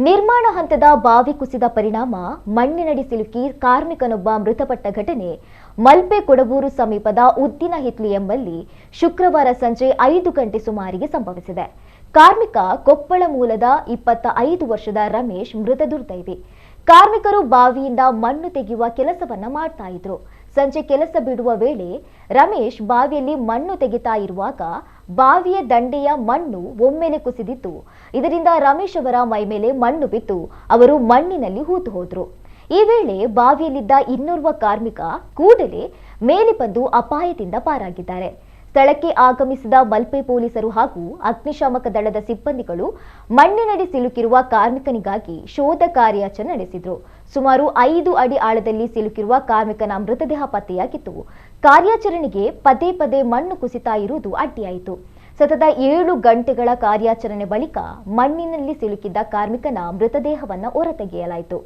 ನಿರ್ಮಾಣ ಹಂತದ ಬಾವಿ ಕುಸಿದ ಪರಿಣಾಮ ಮಣ್ಣಿನಡಿ ಸಿಲುಕಿ ಕಾರ್ಮಿಕನೊಬ್ಬ ಮೃತಪಟ್ಟ ಘಟನೆ ಮಲ್ಪೆ ಕೊಡಗೂರು ಸಮೀಪದ ಉದ್ದಿನಹಿತ್ಲಿ ಎಂಬಲ್ಲಿ ಶುಕ್ರವಾರ ಸಂಜೆ 5 ಗಂಟೆ ಸುಮಾರಿಗೆ ಸಂಭವಿಸಿದೆ. ಕಾರ್ಮಿಕ ಕೊಪ್ಪಳ ಮೂಲದ 25 ವರ್ಷದ ರಮೇಶ್ ಮೃತ ದುರ್ದೈವಿ. ಕಾರ್ಮಿಕರು ಬಾವಿಯಿಂದ ಮಣ್ಣು ತೆಗೆಯುವ ಕೆಲಸವನ್ನ ಮಾಡ್ತಾ ಇದ್ರು. ಸಂಜೆ ಕೆಲಸ ಬಿಡುವ ವೇಳೆ ರಮೇಶ್ ಬಾವಿಯಲ್ಲಿ ಮಣ್ಣು ತೆಗಿತಾ ಇರುವಾಗ ಬಾವಿಯ ದಂಡೆಯ ಮಣ್ಣು ಒಮ್ಮೆಲೆ ಕುಸಿದಿತ್ತು. ಇದರಿಂದ ರಮೇಶ್ ಅವರ ಮೈ ಮೇಲೆ ಮಣ್ಣು ಬಿದ್ದು ಅವರು ಮಣ್ಣಿನಲ್ಲಿ ಹೂತು ಹೋದ್ರು. ಈ ವೇಳೆ ಬಾವಿಯಲ್ಲಿದ್ದ ಇನ್ನೋರ್ವ ಕಾರ್ಮಿಕ ಕೂಡಲೇ ಮೇಲೆ ಬಂದು ಅಪಾಯದಿಂದ ಪಾರಾಗಿದ್ದಾರೆ. ಸ್ಥಳಕ್ಕೆ ಆಗಮಿಸಿದ ಮಲ್ಪೆ ಪೊಲೀಸರು ಹಾಗೂ ಅಗ್ನಿಶಾಮಕ ದಳದ ಸಿಬ್ಬಂದಿಗಳು ಮಣ್ಣಿನಡಿ ಸಿಲುಕಿರುವ ಕಾರ್ಮಿಕನಿಗಾಗಿ ಶೋಧ ಕಾರ್ಯಾಚರಣೆ ನಡೆಸಿದ್ರು. ಸುಮಾರು 5 ಅಡಿ ಆಳದಲ್ಲಿ ಸಿಲುಕಿರುವ ಕಾರ್ಮಿಕನ ಮೃತದೇಹ ಪತ್ತೆಯಾಗಿತ್ತು. ಕಾರ್ಯಾಚರಣೆಗೆ ಪದೇ ಪದೇ ಮಣ್ಣು ಕುಸಿತಾ ಇರುವುದು ಅಡ್ಡಿಯಾಯಿತು. ಸತತ 7 ಗಂಟೆಗಳ ಕಾರ್ಯಾಚರಣೆ ಬಳಿಕ ಮಣ್ಣಿನಲ್ಲಿ ಸಿಲುಕಿದ್ದ ಕಾರ್ಮಿಕನ ಮೃತದೇಹವನ್ನು ಹೊರತೆಗೆಯಲಾಯಿತು.